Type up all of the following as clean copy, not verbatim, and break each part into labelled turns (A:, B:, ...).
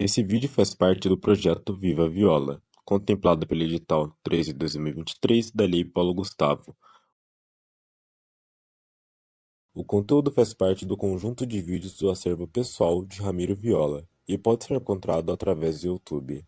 A: Esse vídeo faz parte do projeto Viva Viola, contemplado pelo edital 13/2023 da Lei Paulo Gustavo. O conteúdo faz parte do conjunto de vídeos do acervo pessoal de Ramiro Viola e pode ser encontrado através do YouTube.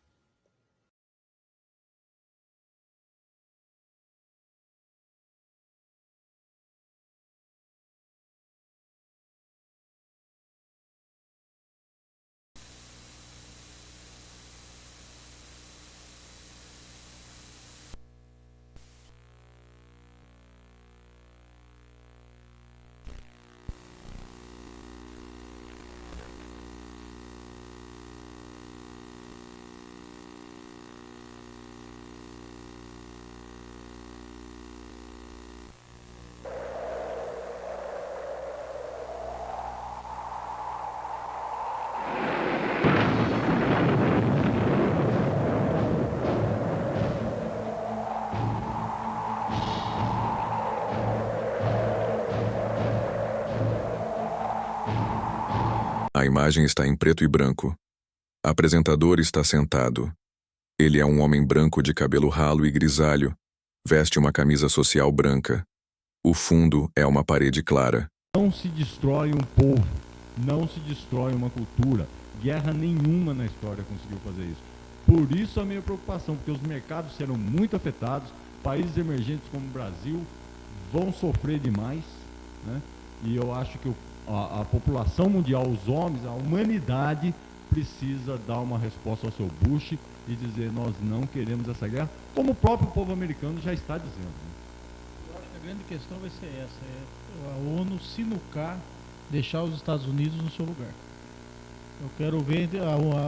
B: A imagem está em preto e branco. O apresentador está sentado. Ele é um homem branco de cabelo ralo e grisalho. Veste uma camisa social branca. O fundo é uma parede clara.
C: Não se destrói um povo, não se destrói uma cultura. Guerra nenhuma na história conseguiu fazer isso. Por isso a minha preocupação, porque os mercados serão muito afetados, países emergentes como o Brasil vão sofrer demais, né? E eu acho que a população mundial, os homens, a humanidade precisa dar uma resposta ao seu Bush e dizer: nós não queremos essa guerra, como o próprio povo americano já está dizendo, né?
D: Eu acho que a grande questão vai ser essa, é a ONU sinucar, deixar os Estados Unidos no seu lugar. Eu quero ver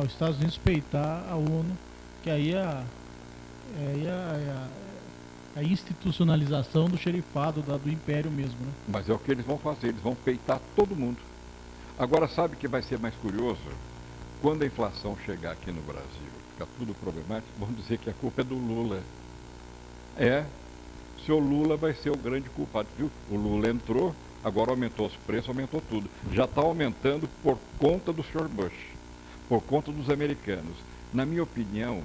D: os Estados Unidos peitar a ONU, que aí é a institucionalização do xerifado do império mesmo, né?
E: Mas é o que eles vão fazer, eles vão peitar todo mundo. Agora, sabe o que vai ser mais curioso? Quando a inflação chegar aqui no Brasil, ficar tudo problemático, vão dizer que a culpa é do Lula. Seu Lula vai ser o grande culpado, viu? O Lula entrou, agora aumentou os preços, aumentou tudo. Já está aumentando por conta do Sr. Bush, por conta dos americanos. Na minha opinião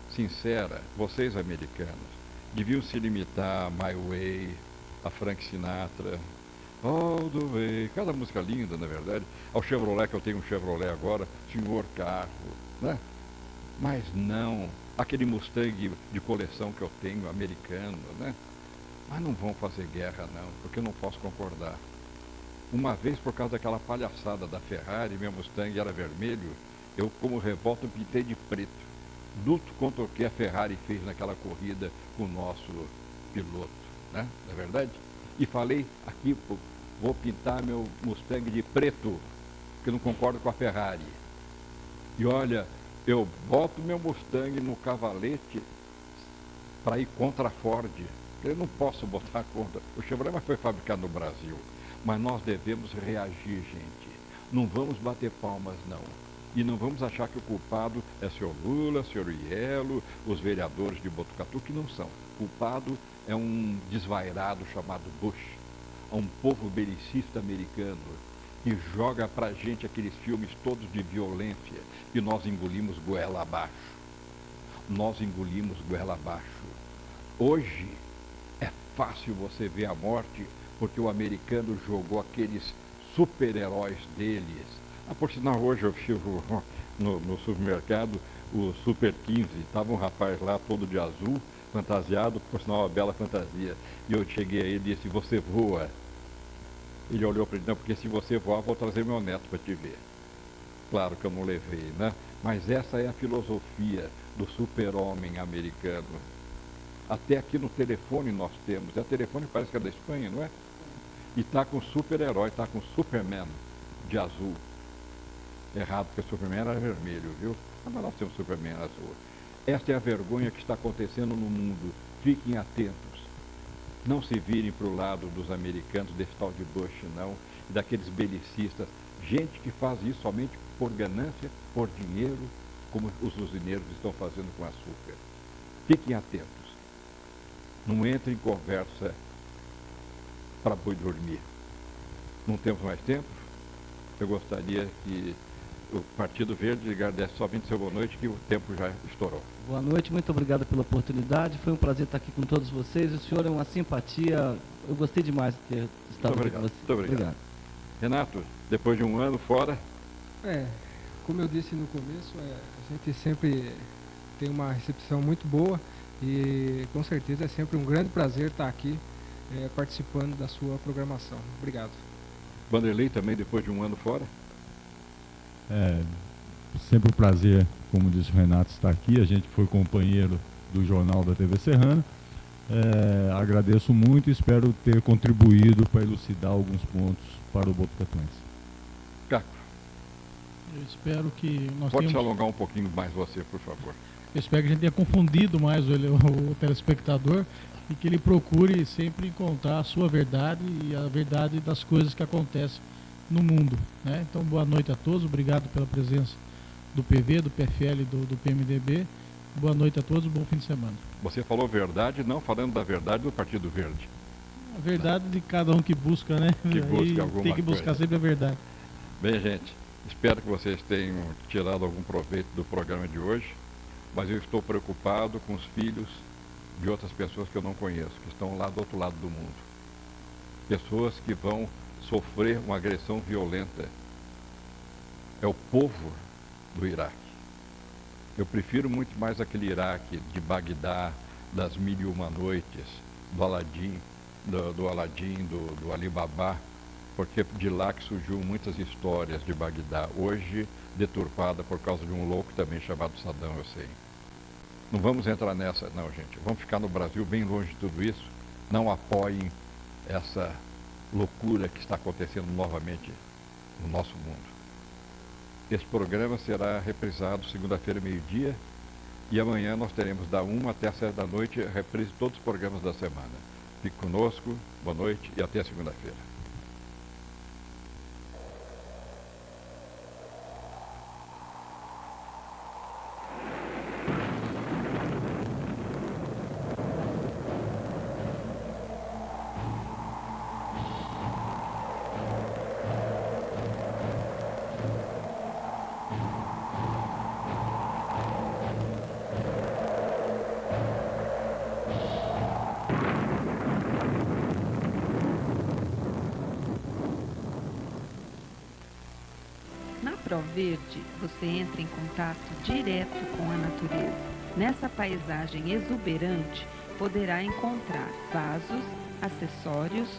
E: sincera, vocês americanos deviam se limitar a My Way, a Frank Sinatra, All the Way, cada música linda, na verdade, ao Chevrolet, que eu tenho um Chevrolet agora, senhor carro, né? Mas não, aquele Mustang de coleção que eu tenho, americano, né? Mas não vão fazer guerra não, porque eu não posso concordar. Uma vez, por causa daquela palhaçada da Ferrari, meu Mustang era vermelho, eu, como revolta, pintei de preto. Luto contra o que a Ferrari fez naquela corrida com o nosso piloto, né? Não é verdade? E falei aqui, vou pintar meu Mustang de preto, porque não concordo com a Ferrari. E olha, eu boto meu Mustang no cavalete para ir contra a Ford. Eu não posso botar contra. O Chevrolet foi fabricado no Brasil, mas nós devemos reagir, gente. Não vamos bater palmas, não. E não vamos achar que o culpado é o senhor Lula, o senhor Ielo, os vereadores de Botucatu, que não são. O culpado é um desvairado chamado Bush, um povo belicista americano que joga pra gente aqueles filmes todos de violência que nós engolimos goela abaixo. Nós engolimos goela abaixo. Hoje é fácil você ver a morte porque o americano jogou aqueles super-heróis deles. Por sinal, hoje eu vi no supermercado o Super 15, estava um rapaz lá todo de azul, fantasiado, por sinal uma bela fantasia. E eu cheguei a ele e disse: você voa? Ele olhou para ele: não, porque se você voar, vou trazer meu neto para te ver. Claro que eu não levei, né? Mas essa é a filosofia do super-homem americano. Até aqui no telefone nós temos. O telefone parece que é da Espanha, não é? E está com super-herói, está com Superman de azul. Errado, porque o Superman era vermelho, viu? Mas nós temos Superman azul. Esta é a vergonha que está acontecendo no mundo. Fiquem atentos. Não se virem para o lado dos americanos, desse tal de Bush, não. E daqueles belicistas. Gente que faz isso somente por ganância, por dinheiro, como os usineiros estão fazendo com açúcar. Fiquem atentos. Não entre em conversa para boi dormir. Não temos mais tempo. Eu gostaria que o Partido Verde agradece somente seu boa noite, que o tempo já estourou.
F: Boa noite, muito obrigado pela oportunidade. Foi um prazer estar aqui com todos vocês. O senhor é uma simpatia. Eu gostei demais de ter estado aqui com você.
E: Muito obrigado. Renato, depois de um ano fora...
G: Como eu disse no começo, a gente sempre tem uma recepção muito boa e com certeza é sempre um grande prazer estar aqui participando da sua programação. Obrigado.
E: Vanderlei também depois de um ano fora?
C: Sempre um prazer, como disse o Renato, estar aqui. A gente foi companheiro do Jornal da TV Serrana. Agradeço muito e espero ter contribuído para elucidar alguns pontos para o Botucatuense.
E: Caco.
D: Eu espero que nós
E: Pode
D: tenhamos...
E: se alongar um pouquinho mais você, por favor.
D: Eu espero que a gente tenha confundido mais o telespectador e que ele procure sempre encontrar a sua verdade e a verdade das coisas que acontecem no mundo, né? Então, boa noite a todos, obrigado pela presença do PV, do PFL e do PMDB. Boa noite a todos, bom fim de semana.
E: Você falou verdade, não falando da verdade do Partido Verde.
D: A verdade de cada um que busca, né?
E: Que busca alguma
D: tem que buscar
E: coisa.
D: sempre a verdade.
E: Bem, gente, espero que vocês tenham tirado algum proveito do programa de hoje, mas eu estou preocupado com os filhos de outras pessoas que eu não conheço, que estão lá do outro lado do mundo. Pessoas que vão sofrer uma agressão violenta. É o povo do Iraque. Eu prefiro muito mais aquele Iraque de Bagdá, das Mil e Uma Noites, do Aladim, do Alibaba, porque de lá que surgiu muitas histórias de Bagdá, hoje deturpada por causa de um louco também chamado Saddam Hussein. Não vamos entrar nessa, não, gente. Vamos ficar no Brasil bem longe de tudo isso. Não apoiem essa loucura que está acontecendo novamente no nosso mundo. Esse programa será reprisado segunda-feira, meio-dia, e amanhã nós teremos da 1 até as 7 da noite a reprise de todos os programas da semana. Fique conosco, boa noite e até segunda-feira.
H: Na ProVerde, você entra em contato direto com a natureza. Nessa paisagem exuberante, poderá encontrar vasos, acessórios,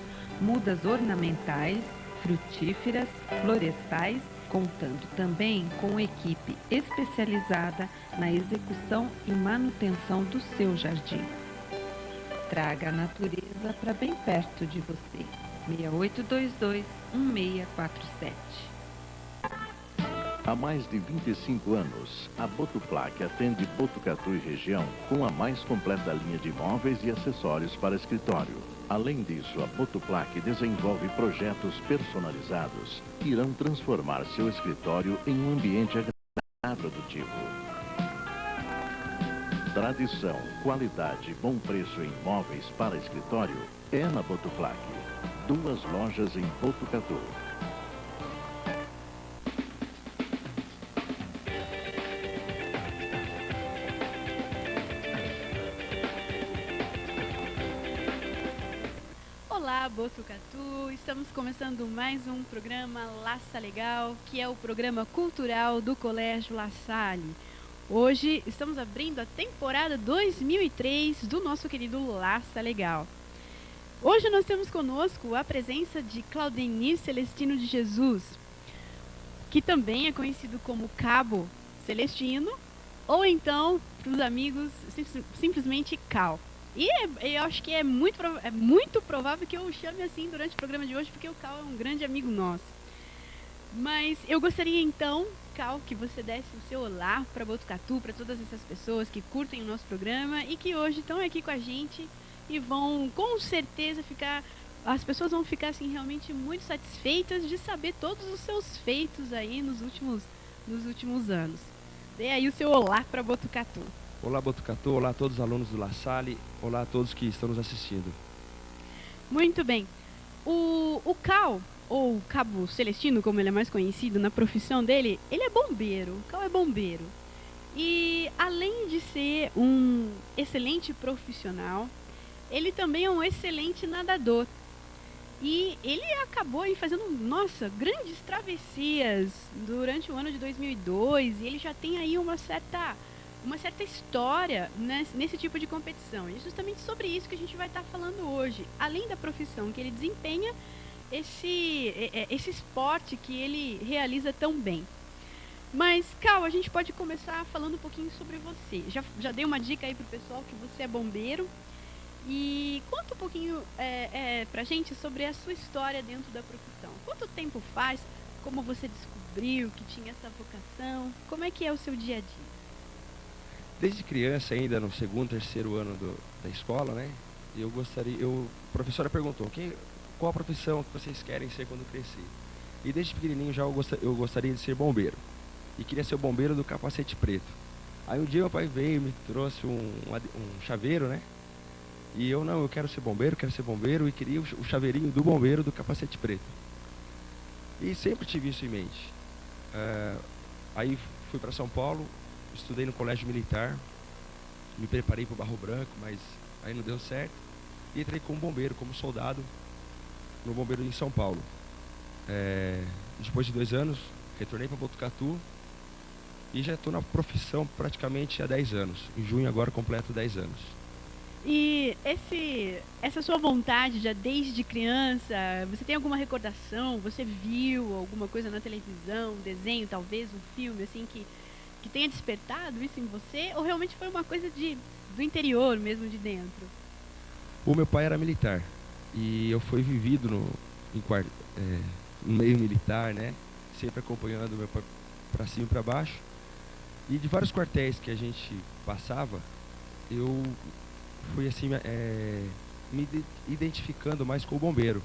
H: mudas ornamentais, frutíferas, florestais, contando também com equipe especializada na execução e manutenção do seu jardim. Traga a natureza para bem perto de você. 6822-1647.
I: Há mais de 25 anos, a Botuplac atende Botucatu e região com a mais completa linha de móveis e acessórios para escritório. Além disso, a Botuplac desenvolve projetos personalizados que irão transformar seu escritório em um ambiente agradável e produtivo. Tradição, qualidade e bom preço em móveis para escritório é na Botuplac. 2 lojas em Botucatu.
J: Olá, Botucatu! Estamos começando mais um programa Laça Legal, que é o programa cultural do Colégio La Salle. Hoje estamos abrindo a temporada 2003 do nosso querido Laça Legal. Hoje nós temos conosco a presença de Claudenir Celestino de Jesus, que também é conhecido como Cabo Celestino, ou então, para os amigos, simplesmente Cal. E eu acho que é muito provável que eu o chame assim durante o programa de hoje, porque o Cal é um grande amigo nosso. Mas eu gostaria então, Cal, que você desse o seu olá para Botucatu, para todas essas pessoas que curtem o nosso programa e que hoje estão aqui com a gente e vão com certeza as pessoas vão ficar assim realmente muito satisfeitas de saber todos os seus feitos aí nos últimos anos. Dê aí o seu olá para Botucatu.
K: Olá, Botucatu, olá a todos os alunos do La Salle, olá a todos que estão nos assistindo.
J: Muito bem. O Cal, ou Cabo Celestino, como ele é mais conhecido na profissão dele, ele é bombeiro. O Cal é bombeiro. E além de ser um excelente profissional, ele também é um excelente nadador. E ele acabou aí fazendo, nossa, grandes travessias durante o ano de 2002. E ele já tem aí uma certa história nesse tipo de competição. E é justamente sobre isso que a gente vai estar falando hoje. Além da profissão que ele desempenha, esse esporte que ele realiza tão bem. Mas, Cal, a gente pode começar falando um pouquinho sobre você. Já dei uma dica aí pro pessoal que você é bombeiro. E conta um pouquinho pra gente sobre a sua história dentro da profissão. Quanto tempo faz? Como você descobriu que tinha essa vocação? Como é que é o seu dia a dia?
K: Desde criança, ainda no segundo, terceiro ano da escola, né? A professora perguntou, qual a profissão que vocês querem ser quando crescer? E desde pequenininho já eu gostaria de ser bombeiro. E queria ser o bombeiro do capacete preto. Aí um dia meu pai veio e me trouxe um chaveiro, né? E eu quero ser bombeiro, e queria o chaveirinho do bombeiro do capacete preto. E sempre tive isso em mente. Aí fui para São Paulo, estudei no colégio militar, me preparei para o Barro Branco, mas aí não deu certo. E entrei como bombeiro, como soldado, no bombeiro em São Paulo. Depois de 2 anos, retornei para Botucatu e já estou na profissão praticamente há 10 anos. Em junho agora completo 10 anos.
J: E essa sua vontade já desde criança, você tem alguma recordação? Você viu alguma coisa na televisão, um desenho talvez, um filme assim que tenha despertado isso em você? Ou realmente foi uma coisa do interior mesmo, de dentro?
K: O meu pai era militar e eu fui vivido no meio militar, né? Sempre acompanhando meu pai para cima e para baixo. E de vários quartéis que a gente passava, eu fui assim me identificando mais com o bombeiro.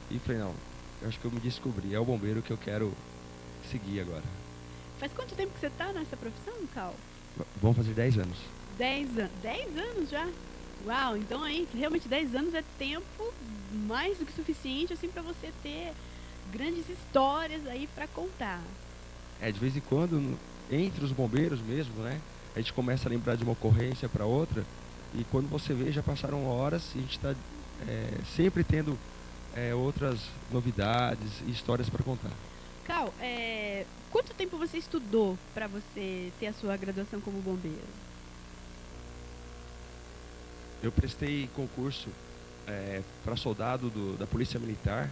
K: E falei, não, eu acho que eu me descobri, é o bombeiro que eu quero seguir agora.
J: Faz quanto tempo que você está nessa profissão, Cal?
K: Vão fazer 10 anos.
J: 10 anos? 10 anos já? Uau, então aí realmente 10 anos é tempo mais do que suficiente assim para você ter grandes histórias aí para contar.
K: De vez em quando, entre os bombeiros mesmo, né? A gente começa a lembrar de uma ocorrência para outra. E quando você vê, já passaram horas e a gente está sempre tendo outras novidades e histórias para contar.
J: Cal, quanto tempo você estudou para você ter a sua graduação como bombeiro?
K: Eu prestei concurso para soldado da Polícia Militar.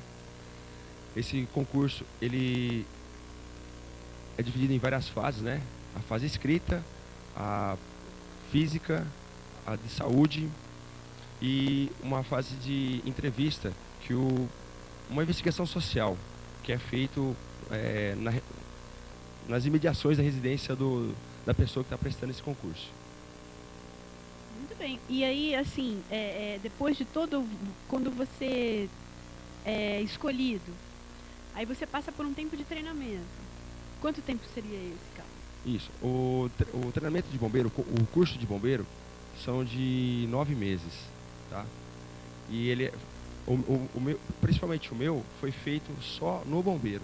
K: Esse concurso ele é dividido em várias fases, né? A fase escrita, a física, a de saúde e uma fase de entrevista, uma investigação social que é feito nas imediações da residência da pessoa que está prestando esse concurso.
J: Muito bem. E aí, assim, depois de quando você é escolhido, aí você passa por um tempo de treinamento. Quanto tempo seria esse, Cal?
K: Isso. O treinamento de bombeiro, o curso de bombeiro, são de 9 meses, tá? E ele, principalmente o meu, foi feito só no bombeiro.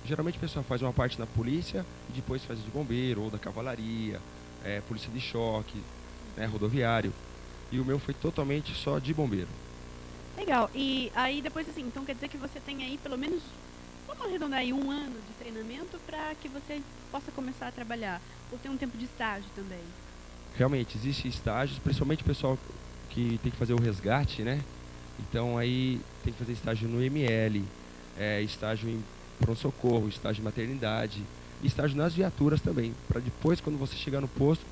K: Geralmente a pessoa faz uma parte na polícia e depois faz de bombeiro ou da cavalaria, polícia de choque, né, rodoviário. E o meu foi totalmente só de bombeiro.
J: Legal. E aí depois assim, então quer dizer que você tem aí pelo menos, vamos arredondar aí, 1 ano de treinamento para que você possa começar a trabalhar. Ou tem um tempo de estágio também?
K: Realmente, existem estágios, principalmente o pessoal que tem que fazer o resgate, né? Então aí tem que fazer estágio no ML, estágio em pronto-socorro, estágio em maternidade, e estágio nas viaturas também, para depois, quando você chegar no posto,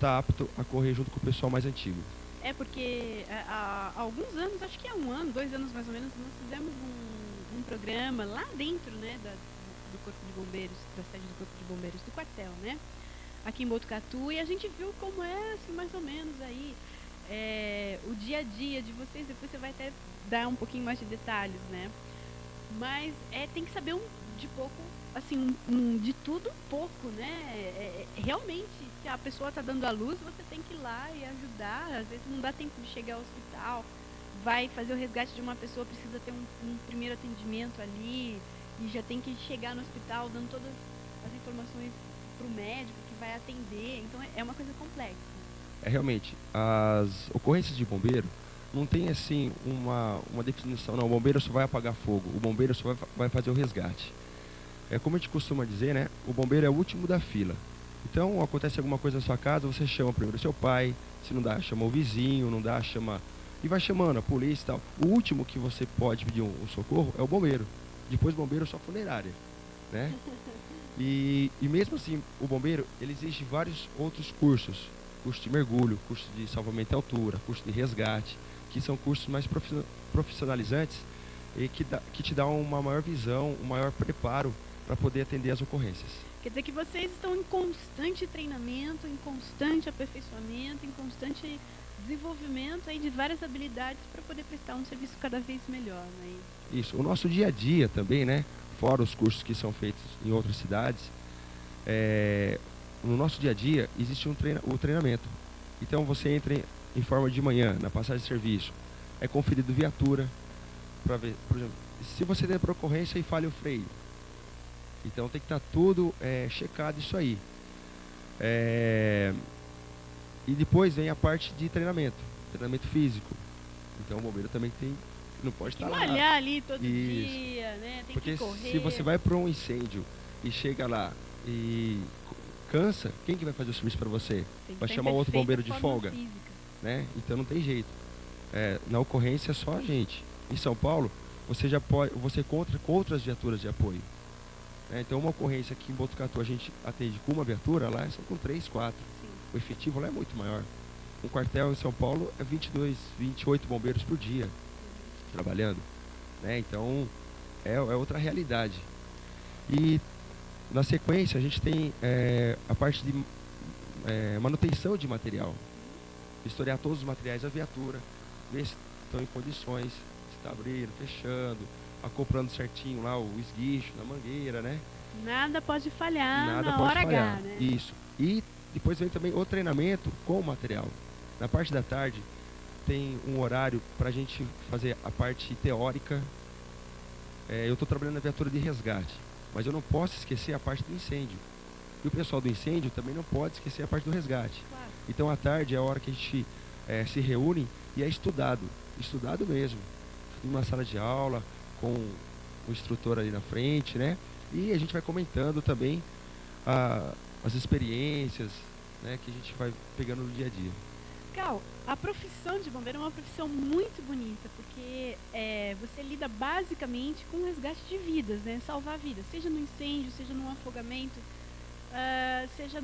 K: tá apto a correr junto com o pessoal mais antigo.
J: Porque há alguns anos, acho que há 1 ano, 2 anos mais ou menos, nós fizemos um programa lá dentro, né, do Corpo de Bombeiros, da sede do Corpo de Bombeiros, do quartel, né, aqui em Botucatu, e a gente viu como é, assim, mais ou menos aí, o dia a dia de vocês. Depois você vai até dar um pouquinho mais de detalhes, né, mas tem que saber de pouco, assim, de tudo um pouco, né, realmente, se a pessoa está dando à luz, você tem que ir lá e ajudar. Às vezes não dá tempo de chegar ao hospital, vai fazer o resgate de uma pessoa, precisa ter um primeiro atendimento ali, e já tem que chegar no hospital dando todas as informações para o médico que vai atender. Então é uma coisa complexa.
K: Realmente, as ocorrências de bombeiro não tem assim uma definição, não. O bombeiro só vai apagar fogo, o bombeiro só vai fazer o resgate. Como a gente costuma dizer, né? O bombeiro é o último da fila. Então, acontece alguma coisa na sua casa, você chama primeiro o seu pai, se não dá, chama o vizinho, não dá, chama... E vai chamando a polícia e tal. O último que você pode pedir um socorro é o bombeiro. Depois o bombeiro é só funerária, né? E mesmo assim, o bombeiro, ele exige vários outros cursos. Curso de mergulho, curso de salvamento em altura, curso de resgate, que são cursos mais profissionalizantes e que te dão uma maior visão, um maior preparo para poder atender as ocorrências.
J: Quer dizer que vocês estão em constante treinamento, em constante aperfeiçoamento, em constante desenvolvimento aí de várias habilidades para poder prestar um serviço cada vez melhor, né?
K: Isso. O nosso dia a dia também, né? Fora os cursos que são feitos em outras cidades, no nosso dia a dia existe o treinamento. Então você entra em forma de manhã, na passagem de serviço, é conferido viatura, para ver, por exemplo, se você tem ocorrência e falha o freio. Então tem que estar tudo checado isso aí. E depois vem a parte de treinamento físico. Então o bombeiro também não pode estar lá.
J: Malhar ali todo dia, né? Tem
K: porque
J: que correr.
K: Se você vai para um incêndio e chega lá e cansa, quem que vai fazer o serviço para você? Vai chamar outro bombeiro de folga? Né? Então não tem jeito. Na ocorrência é só a gente. Em São Paulo, você conta com outras viaturas de apoio. Então uma ocorrência aqui em Botucatu a gente atende com uma viatura, lá são com 3, 4. Sim. O efetivo lá é muito maior. Um quartel em São Paulo é 22, 28 bombeiros por dia trabalhando. Então é outra realidade. E na sequência a gente tem a parte de manutenção de material. Historiar todos os materiais da viatura, ver se estão em condições, se está abrindo, fechando, acoplando certinho lá o esguicho na mangueira, né?
J: Nada pode falhar
K: na hora H, né? Isso. E depois vem também o treinamento com o material. Na parte da tarde tem um horário para a gente fazer a parte teórica. Eu estou trabalhando na viatura de resgate, mas eu não posso esquecer a parte do incêndio. E o pessoal do incêndio também não pode esquecer a parte do resgate. Claro. Então à tarde é a hora que a gente se reúne e é estudado mesmo, numa sala de aula, com o instrutor ali na frente, né? E a gente vai comentando também as experiências, né, que a gente vai pegando no dia a dia.
J: Cal, a profissão de bombeiro é uma profissão muito bonita, porque você lida basicamente com o resgate de vidas, né? Salvar vidas, seja no incêndio, seja num afogamento, seja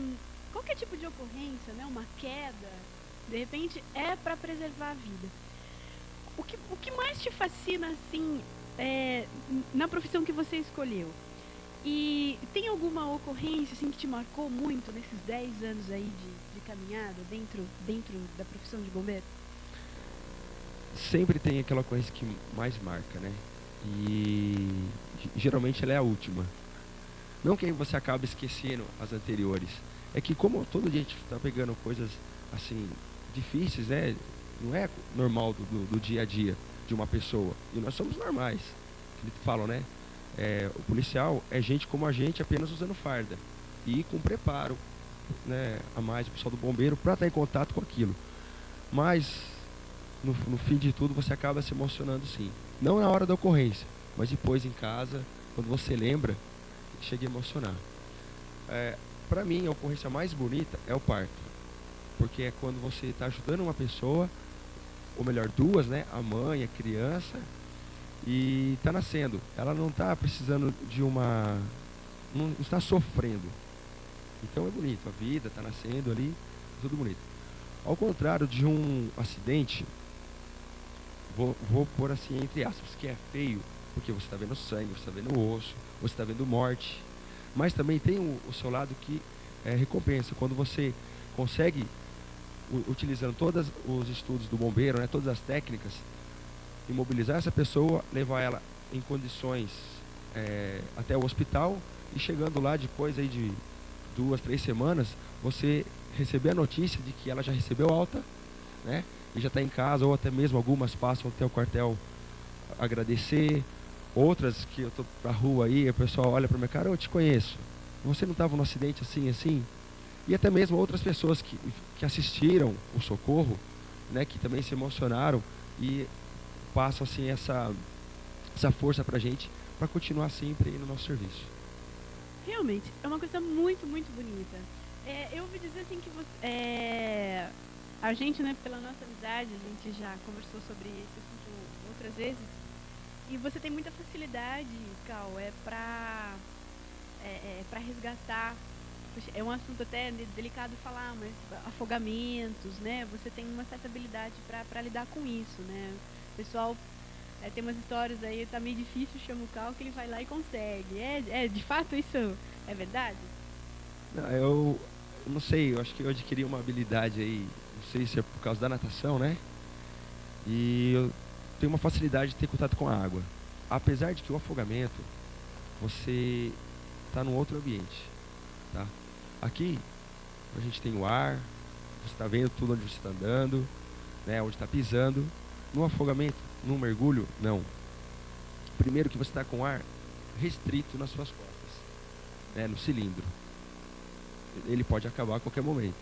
J: qualquer tipo de ocorrência, né? Uma queda, de repente é para preservar a vida. O que mais te fascina, assim, na profissão que você escolheu? E tem alguma ocorrência assim, que te marcou muito nesses 10 anos aí de caminhada dentro da profissão de bombeiro?
K: Sempre tem aquela ocorrência que mais marca, né? E geralmente ela é a última. Não que você acabe esquecendo as anteriores. É que como todo dia a gente está pegando coisas assim difíceis, né? Não é normal do dia a dia de uma pessoa. E nós somos normais. Eles falam, né? O policial é gente como a gente, apenas usando farda. E com preparo, né, a mais o pessoal do bombeiro para estar em contato com aquilo. Mas, no fim de tudo, você acaba se emocionando sim. Não na hora da ocorrência, mas depois em casa, quando você lembra, chega a emocionar. Para mim, a ocorrência mais bonita é o parto. Porque é quando você está ajudando uma pessoa, ou melhor, duas, né? A mãe, a criança, e está nascendo. Ela não está precisando de uma... não está sofrendo. Então é bonito, a vida está nascendo ali, tudo bonito. Ao contrário de um acidente, vou pôr assim entre aspas, que é feio, porque você está vendo sangue, você está vendo osso, você está vendo morte. Mas também tem o seu lado que recompensa, quando você consegue, utilizando todos os estudos do bombeiro, né, todas as técnicas, imobilizar essa pessoa, levar ela em condições até o hospital, e chegando lá depois aí de 2, 3 semanas, você receber a notícia de que ela já recebeu alta, né? e já está em casa, ou até mesmo algumas passam até o quartel agradecer, outras que eu estou pra rua aí, o pessoal olha para minha cara, eu te conheço, você não estava num acidente assim, assim? E até mesmo outras pessoas que assistiram o socorro, né, que também se emocionaram e passam assim essa força pra gente, para continuar sempre aí no nosso serviço.
J: Realmente, é uma coisa muito, muito bonita. Eu ouvi dizer assim que a gente, né, pela nossa amizade, a gente já conversou sobre esse assunto outras vezes, e você tem muita facilidade, Cal, pra resgatar. É um assunto até delicado falar, mas afogamentos, né? Você tem uma certa habilidade para lidar com isso, né? O pessoal tem umas histórias aí, tá meio difícil, chama o Cal que ele vai lá e consegue. De fato isso é verdade?
K: Não, eu não sei, eu acho que eu adquiri uma habilidade aí, não sei se é por causa da natação, né? E eu tenho uma facilidade de ter contato com a água. Apesar de que o afogamento, você está num outro ambiente, tá? Aqui, a gente tem o ar, você está vendo tudo onde você está andando, né, onde está pisando. No afogamento, no mergulho, não. Primeiro que você está com o ar restrito nas suas costas, né, no cilindro. Ele pode acabar a qualquer momento.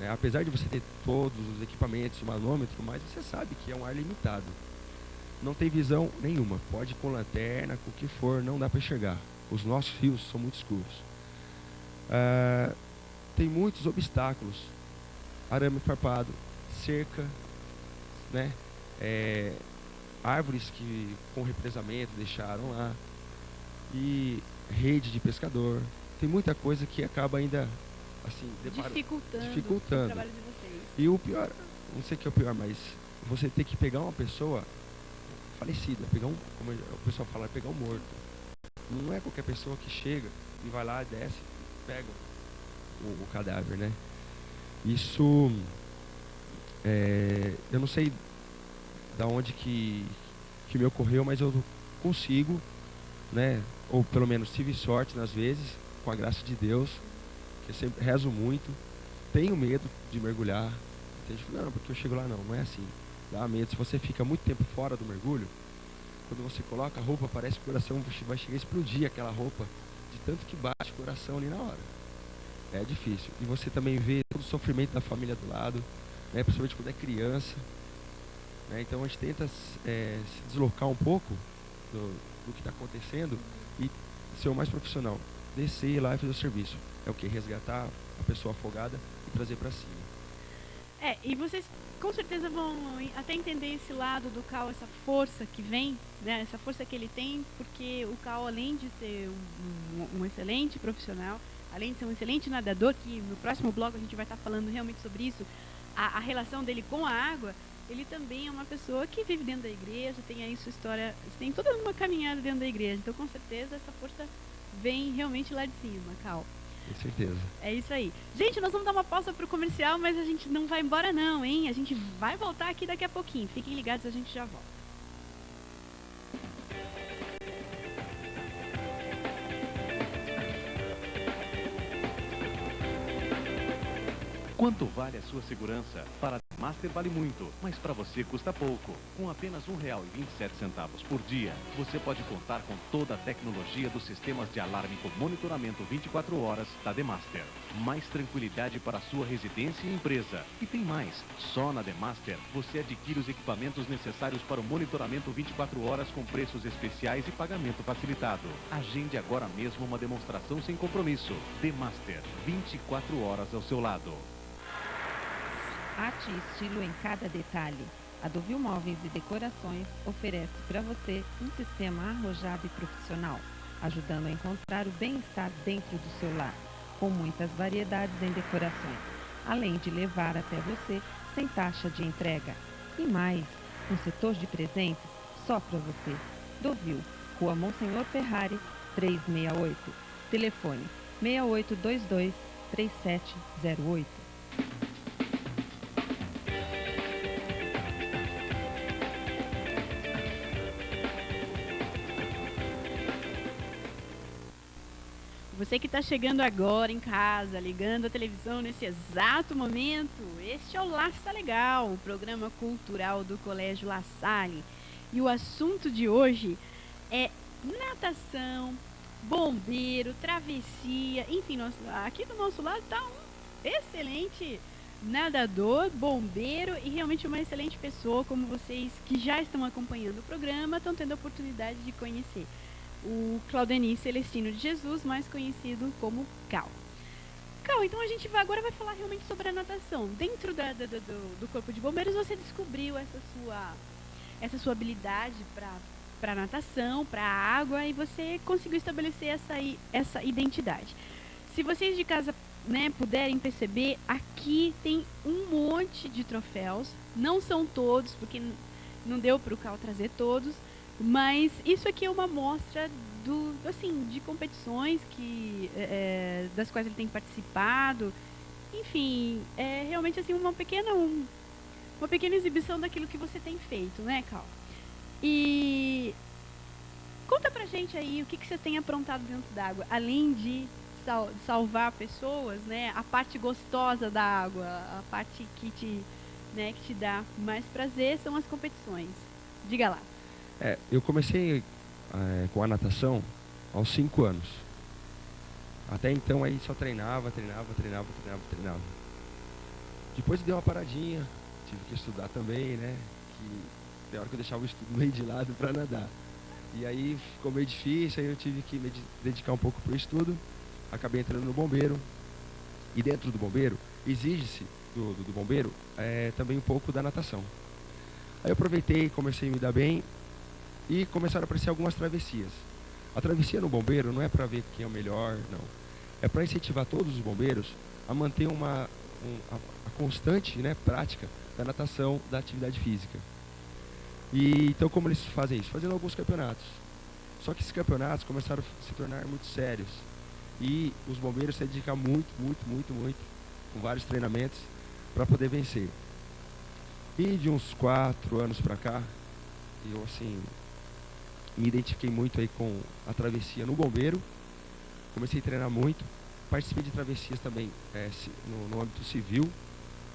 K: Né? Apesar de você ter todos os equipamentos, o manômetro, mas você sabe que é um ar limitado. Não tem visão nenhuma. Pode ir com lanterna, com o que for, não dá para enxergar. Os nossos rios são muito escuros. Tem muitos obstáculos. Arame farpado, cerca, né? Árvores que com represamento deixaram lá. E rede de pescador. Tem muita coisa que acaba ainda assim, dificultando
J: o trabalho de vocês.
K: E o pior, não sei o que é o pior, mas você ter que pegar uma pessoa falecida, como o pessoal fala, pegar um morto. Não é qualquer pessoa que chega e vai lá, desce, pega o cadáver, né? Isso, eu não sei da onde que me ocorreu, mas eu consigo, né? Ou pelo menos tive sorte nas vezes, com a graça de Deus, que eu sempre rezo muito. Tenho medo de mergulhar. Não, porque eu chego lá, não é assim. Dá medo. Se você fica muito tempo fora do mergulho, quando você coloca a roupa, parece que o coração vai chegar a explodir aquela roupa, de tanto que bate o coração ali na hora. É difícil. E você também vê todo o sofrimento da família do lado, né, principalmente quando é criança. Né, então a gente tenta se deslocar um pouco do que está acontecendo e ser o mais profissional. Descer, ir lá e fazer o serviço. É o que? Resgatar a pessoa afogada e trazer para cima.
J: E vocês com certeza vão até entender esse lado do Cal, essa força que vem, né? Essa força que ele tem, porque o Cal, além de ser um excelente profissional, além de ser um excelente nadador, que no próximo bloco a gente vai estar falando realmente sobre isso, a relação dele com a água, ele também é uma pessoa que vive dentro da igreja, tem aí sua história, tem toda uma caminhada dentro da igreja, então com certeza essa força vem realmente lá de cima, Cal.
K: Com certeza.
J: É isso aí. Gente, nós vamos dar uma pausa pro comercial, mas a gente não vai embora não, hein? A gente vai voltar aqui daqui a pouquinho. Fiquem ligados, a gente já volta.
I: Quanto vale a sua segurança? Para a Master vale muito, mas para você custa pouco. Com apenas R$ 1,27 por dia, você pode contar com toda a tecnologia dos sistemas de alarme com monitoramento 24 horas da Demaster. Mais tranquilidade para a sua residência e empresa. E tem mais, só na Demaster você adquire os equipamentos necessários para o monitoramento 24 horas com preços especiais e pagamento facilitado. Agende agora mesmo uma demonstração sem compromisso. Demaster, 24 horas ao seu lado.
H: Arte e estilo em cada detalhe. A Dovil Móveis e Decorações oferece para você um sistema arrojado e profissional, ajudando a encontrar o bem-estar dentro do seu lar, com muitas variedades em decorações, além de levar até você sem taxa de entrega. E mais, um setor de presentes só para você. Dovil, Rua Monsenhor Ferrari, 368. Telefone 6822-3708.
J: Você que está chegando agora em casa, ligando a televisão nesse exato momento, este é o Laça Legal, o programa cultural do Colégio La Salle. E o assunto de hoje é natação, bombeiro, travessia, enfim, aqui do nosso lado está um excelente nadador, bombeiro e realmente uma excelente pessoa, como vocês que já estão acompanhando o programa estão tendo a oportunidade de conhecer. O Claudenir Celestino de Jesus, mais conhecido como Cal. Cal, então a gente agora vai falar realmente sobre a natação. Dentro do Corpo de Bombeiros você descobriu essa sua habilidade para natação, para a água, e você conseguiu estabelecer essa identidade. Se vocês de casa, né, puderem perceber, aqui tem um monte de troféus. Não são todos, porque não deu para o Cal trazer todos, mas isso aqui é uma amostra de competições das quais ele tem participado. Enfim, é realmente assim uma pequena exibição daquilo que você tem feito, né, Cal? E conta pra gente aí o que você tem aprontado dentro d'água, além de salvar pessoas, né? A parte gostosa da água, a parte que te dá mais prazer são as competições. Diga lá.
K: Eu comecei com a natação aos 5 anos. Até então aí só treinava. Depois deu uma paradinha, tive que estudar também, né? Que tem hora que eu deixava o estudo meio de lado para nadar. E aí ficou meio difícil, aí eu tive que me dedicar um pouco pro estudo. Acabei entrando no bombeiro. E dentro do bombeiro, exige-se do bombeiro também um pouco da natação. Aí eu aproveitei, comecei a me dar bem e começaram a aparecer algumas travessias. A travessia no bombeiro não é para ver quem é o melhor, não. É para incentivar todos os bombeiros a manter a constante, né, prática da natação, da atividade física. E então como eles fazem isso? Fazendo alguns campeonatos. Só que esses campeonatos começaram a se tornar muito sérios. E os bombeiros se dedicam muito, com vários treinamentos, para poder vencer. E de uns 4 anos para cá, eu assim me identifiquei muito aí com a travessia no bombeiro. Comecei a treinar muito. Participei de travessias também no âmbito civil,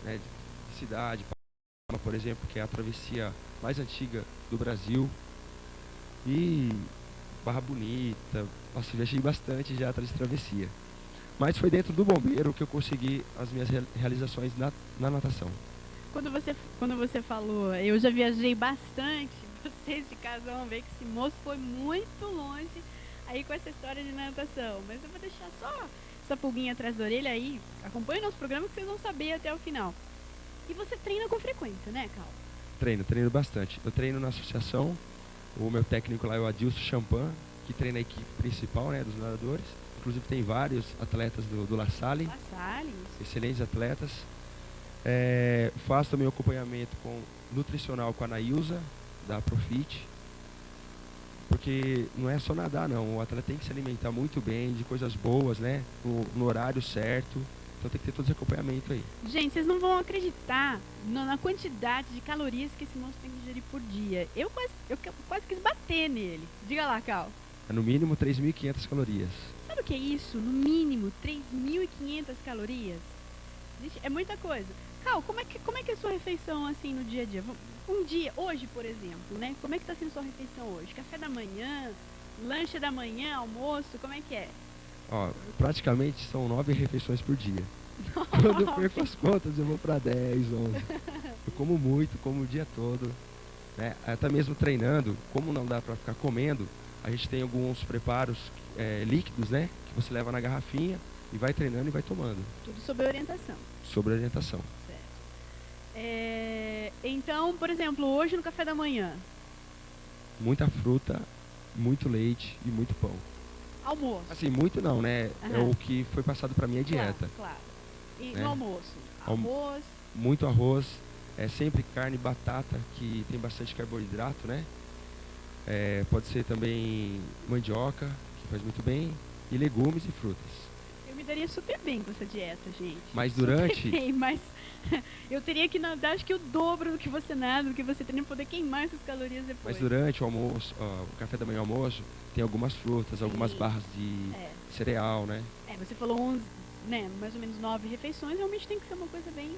K: né, de cidade, por exemplo, que é a travessia mais antiga do Brasil. E Barra Bonita, nossa, viajei bastante já atrás de travessia. Mas foi dentro do bombeiro que eu consegui as minhas realizações na natação.
J: Quando você falou, eu já viajei bastante, vocês de casa vão ver que esse moço foi muito longe aí com essa história de natação. Mas eu vou deixar só essa pulguinha atrás da orelha aí. Acompanhe o nosso programa que vocês vão saber até o final. E você treina com frequência, né, Cal?
K: Treino bastante. Eu treino na associação. O meu técnico lá é o Adilson Champagne, que treina a equipe principal, né, dos nadadores. Inclusive tem vários atletas do La Salle.
J: La Salle.
K: Excelentes atletas. Faço também o acompanhamento nutricional com a Nailza, da Profit. Porque não é só nadar, não. O atleta tem que se alimentar muito bem, de coisas boas, né? No horário certo. Então tem que ter todo esse acompanhamento aí.
J: Gente, vocês não vão acreditar na quantidade de calorias que esse moço tem que ingerir por dia. Eu quase quis bater nele. Diga lá, Cal.
K: É no mínimo 3.500 calorias.
J: Sabe o que é isso? No mínimo 3.500 calorias? Gente, é muita coisa. Cal, como é que é a sua refeição assim no dia a dia? Um dia, hoje, por exemplo, né? Como é que está sendo a sua refeição hoje? Café da manhã, lanche da manhã, almoço, como é que é?
K: Praticamente são 9 refeições por dia. Quando eu perco as contas, eu vou para 10, 11. Eu como muito, como o dia todo. Né? Até mesmo treinando, como não dá para ficar comendo, a gente tem alguns preparos líquidos, né? Que você leva na garrafinha e vai treinando e vai tomando.
J: Tudo sob orientação.
K: Sobre orientação.
J: Certo. Então, por exemplo, hoje no café da manhã?
K: Muita fruta, muito leite e muito pão.
J: Almoço?
K: Assim, muito não, né? É o que foi passado para minha dieta.
J: Claro. E
K: né?
J: no almoço? Arroz?
K: Muito arroz. Sempre carne e batata, que tem bastante carboidrato, né? Pode ser também mandioca, que faz muito bem, e legumes e frutas.
J: Eu me me daria super bem com essa dieta, gente.
K: Mas
J: Super
K: durante-
J: bem, mas eu teria que nadar, acho que o dobro do que você nada, do que você treina, pra poder queimar essas calorias depois.
K: Mas durante o almoço, o café da manhã e o almoço, tem algumas frutas, algumas
J: Sim.
K: barras de
J: É.
K: cereal, né?
J: Você falou 11, né, mais ou menos 9 refeições, realmente tem que ser uma coisa bem,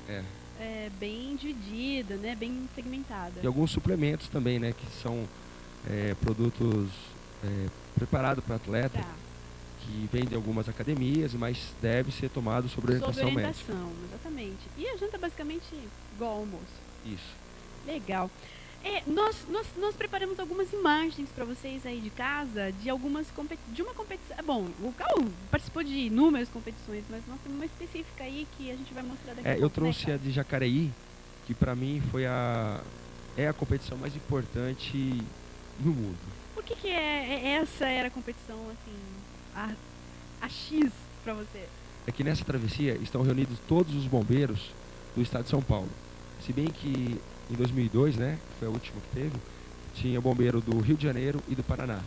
J: bem dividida, né, bem segmentada.
K: E alguns suplementos também, né? Que são produtos preparados para atleta,
J: Tá.
K: que vêm de algumas academias, mas deve ser tomado sob orientação médica.
J: Exatamente. E a janta basicamente igual ao almoço.
K: Isso.
J: Legal. Nós preparamos algumas imagens para vocês aí de casa de de uma competição. Bom, o Cal participou de inúmeras competições, mas nós temos uma específica aí que a gente vai mostrar daqui a pouco.
K: Eu trouxe a de Jacareí, que para mim foi a competição mais importante no mundo.
J: Por que essa era a competição, assim, a X para você?
K: É que nessa travessia estão reunidos todos os bombeiros do estado de São Paulo. Se bem que em 2002, né, que foi a última que teve, tinha bombeiro do Rio de Janeiro e do Paraná.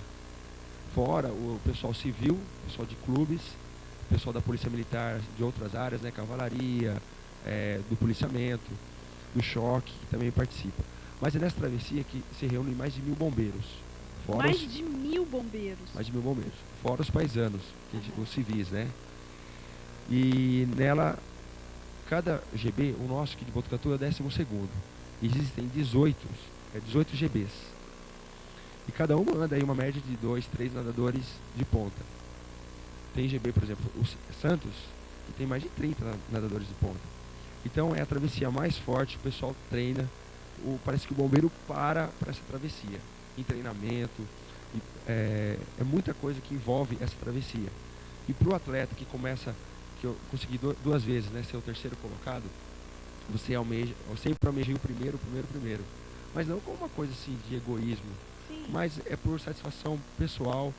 K: Fora o pessoal civil, o pessoal de clubes, o pessoal da Polícia Militar de outras áreas, né, cavalaria, do policiamento, do choque, que também participa. Mas é nessa travessia que se reúnem mais de 1000 bombeiros. Fora
J: Mais de 1000 bombeiros.
K: Mais de 1000 bombeiros. Fora os paisanos, os civis, né? E nela, cada GB, o nosso aqui de Botucatu é o 12º. Existem 18 GBs. E cada uma anda aí uma média de 2, 3 nadadores de ponta. Tem GB, por exemplo, o Santos, que tem mais de 30 nadadores de ponta. Então é a travessia mais forte, o pessoal treina. Parece que o bombeiro para essa travessia. Em treinamento, é muita coisa que envolve essa travessia. E para o atleta que eu consegui 2 vezes, né, ser o 3º colocado, eu sempre almejei o primeiro. Mas não como uma coisa assim de egoísmo,
J: Sim.
K: mas é por satisfação pessoal,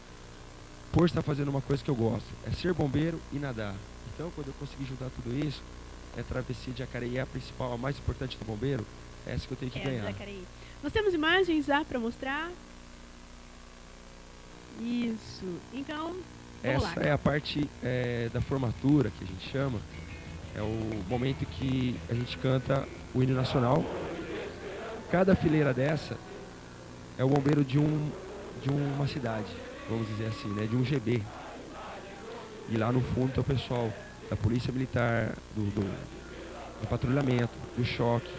K: por estar fazendo uma coisa que eu gosto. É ser bombeiro e nadar. Então, quando eu consegui juntar tudo isso, a travessia de Jacareí é a principal, a mais importante do bombeiro, é essa que eu tenho que ganhar.
J: Jacareí. Nós temos imagens já para mostrar. Isso. Então, vamos lá.
K: Essa é a parte da formatura, que a gente chama. É o momento que a gente canta o hino nacional. Cada fileira dessa é o bombeiro de uma cidade, vamos dizer assim, né? De um GB. E lá no fundo está o pessoal da Polícia Militar, do patrulhamento, do choque,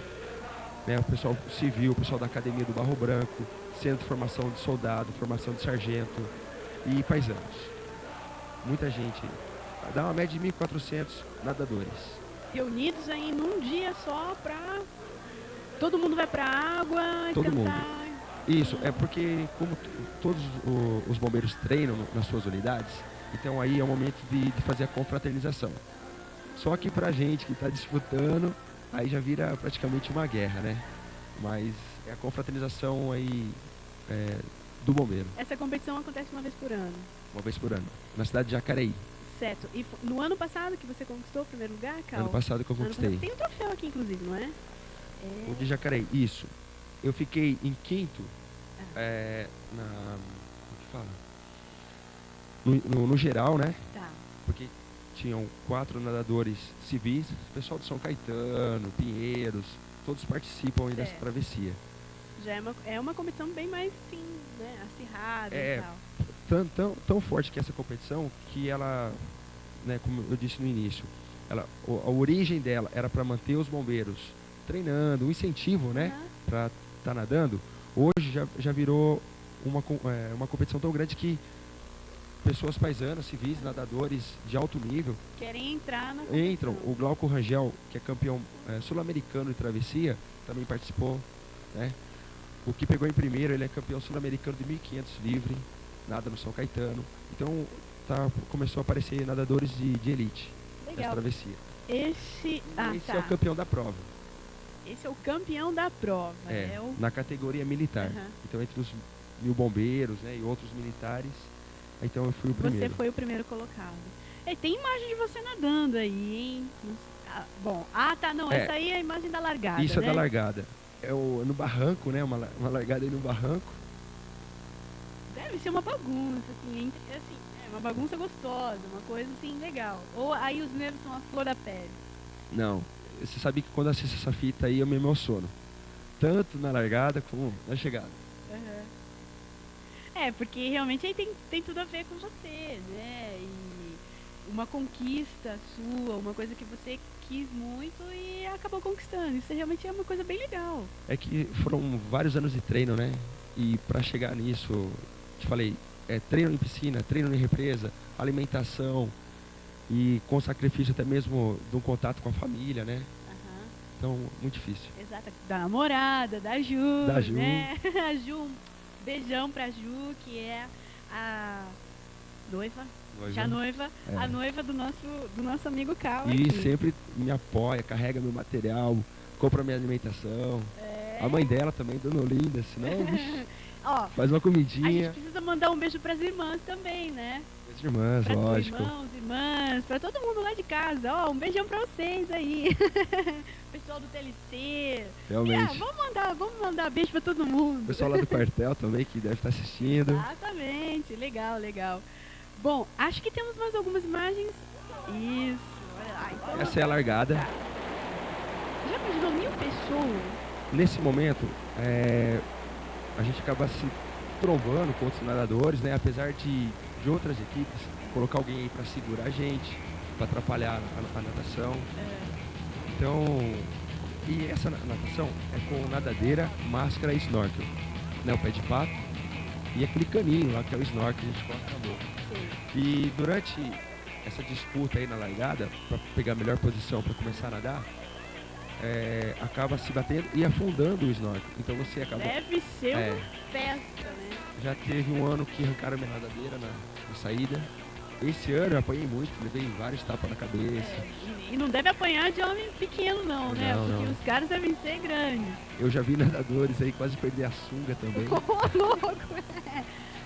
K: né? O pessoal civil, o pessoal da Academia do Barro Branco, Centro de Formação de Soldado, Formação de Sargento e paisanos. Muita gente. Dá uma média de 1.400 nadadores.
J: Reunidos aí num dia só pra... Todo mundo vai pra água e
K: Todo
J: cantar.
K: mundo. Isso, é porque como todos os bombeiros treinam nas suas unidades, então aí é o momento de fazer a confraternização. Só que pra gente que está disputando, aí já vira praticamente uma guerra, né? Mas é a confraternização aí do bombeiro.
J: Essa competição acontece uma vez por ano.
K: Uma vez por ano, na cidade de Jacareí.
J: Certo. E no ano passado que você conquistou o primeiro lugar, Cal?
K: Ano passado que eu conquistei.
J: Tem um troféu aqui, inclusive, não é?
K: O de Jacareí, isso. Eu fiquei em 5º no geral, né?
J: Tá.
K: Porque tinham 4 nadadores civis, pessoal de São Caetano, Pinheiros, todos participam aí dessa travessia.
J: Já é uma competição bem mais, sim, né, acirrada e tal.
K: Tão forte que essa competição que ela, né, como eu disse no início, a origem dela era para manter os bombeiros treinando, um incentivo, né, para estar nadando. Hoje já virou uma competição tão grande que pessoas paisanas, civis, nadadores de alto nível
J: querem entrar na competição.
K: entram. O Glauco Rangel, que é campeão sul-americano de travessia, também participou, né? O que pegou em primeiro, ele é campeão sul-americano de 1.500 livre, nada no São Caetano. Então começou a aparecer nadadores de elite nessa travessia.
J: Esse
K: é o campeão da prova.
J: Esse é o campeão da prova.
K: Na categoria militar. Então entre os 1000 bombeiros, né, e outros militares, então eu fui o primeiro.
J: Você foi o primeiro colocado. Tem imagem de você nadando aí, hein? Bom, não, essa aí é a imagem da largada,
K: Isso
J: né?
K: é da largada. É no barranco, né, uma largada aí no barranco.
J: Deve ser uma bagunça, assim, é uma uma bagunça gostosa, uma coisa assim legal. Ou aí os nervos são a flor da pele.
K: Não, você sabe que quando eu assisto essa fita aí eu me emociono. Tanto na largada como na chegada.
J: Uhum. É, porque realmente aí tem tudo a ver com você, né? E uma conquista sua, uma coisa que você quis muito e acabou conquistando. Isso realmente é uma coisa bem legal.
K: É que foram vários anos de treino, né? E pra chegar nisso, te falei, treino em piscina, treino em represa, alimentação e com sacrifício até mesmo de um contato com a família, né?
J: Aham.
K: Então, muito difícil.
J: Exato. Da namorada, da Ju.
K: Da Ju.
J: Né? A Ju, um beijão pra Ju, que é a noiva. Já noiva,
K: É.
J: a noiva do nosso amigo Cal.
K: E
J: aqui.
K: sempre me apoia, carrega meu material, compra minha alimentação. A mãe dela também, Dona Olinda, senão bicho,
J: Ó,
K: faz uma
J: a
K: comidinha.
J: gente precisa mandar um beijo pras irmãs também, né?
K: Minhas irmãs,
J: Pra
K: lógico.
J: irmãos, irmãs, pra todo mundo lá de casa. Ó, um beijão pra vocês aí. Pessoal do TLC.
K: Realmente.
J: Vamos mandar beijo pra todo mundo.
K: O pessoal lá do quartel também, que deve estar assistindo.
J: Exatamente, legal, legal. Bom, acho que temos mais algumas imagens. Isso, olha lá. Então,
K: Essa é a largada.
J: já imaginou 1000 pessoas?
K: Nesse momento, a gente acaba se trombando com outros nadadores, né? Apesar de outras equipes colocar alguém aí para segurar a gente, para atrapalhar a natação. Então, e essa natação é com nadadeira, máscara e snorkel. Né? O pé de pato e aquele caninho lá que é o snorkel que a gente coloca na boca. E durante essa disputa aí na largada, para pegar a melhor posição para começar a nadar, acaba se batendo e afundando o snorkel. Então você acaba...
J: Deve ser uma festa, né?
K: Já teve um ano que arrancaram minha nadadeira na saída. Esse ano eu apanhei muito, levei vários tapas na cabeça.
J: E não deve apanhar de homem pequeno não, né?
K: Não,
J: Porque
K: não.
J: os caras devem ser grandes.
K: Eu já vi nadadores aí quase perder a sunga também.
J: Ô, louco!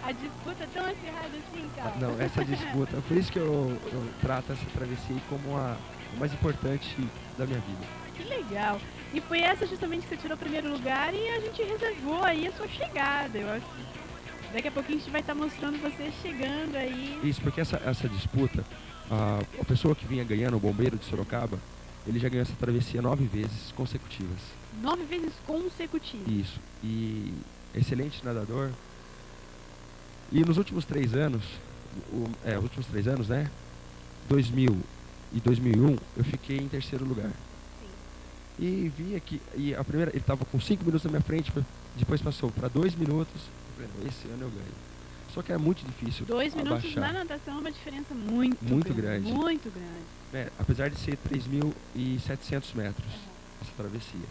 J: A disputa é tão acirrada assim, cara.
K: Não, essa disputa, por isso que eu trato essa travessia aí como a mais importante da minha vida.
J: Que legal. E foi essa justamente que você tirou o primeiro lugar e a gente reservou aí a sua chegada. Eu acho que daqui a pouquinho a gente vai estar mostrando você chegando aí.
K: Isso, porque essa disputa, a pessoa que vinha ganhando, o bombeiro de Sorocaba, ele já ganhou essa travessia 9 vezes consecutivas.
J: 9 vezes consecutivas.
K: Isso. E excelente nadador. E nos últimos 3 anos, né? 2000 e 2001, eu fiquei em terceiro lugar. E vi aqui, e a primeira, ele estava com 5 minutos na minha frente, depois passou para 2 minutos. Eu falei, esse ano eu ganho. Só que é muito difícil
J: 2 minutos
K: abaixar.
J: na natação é uma diferença muito
K: grande.
J: Muito grande.
K: Apesar de ser 3.700 metros, essa travessia.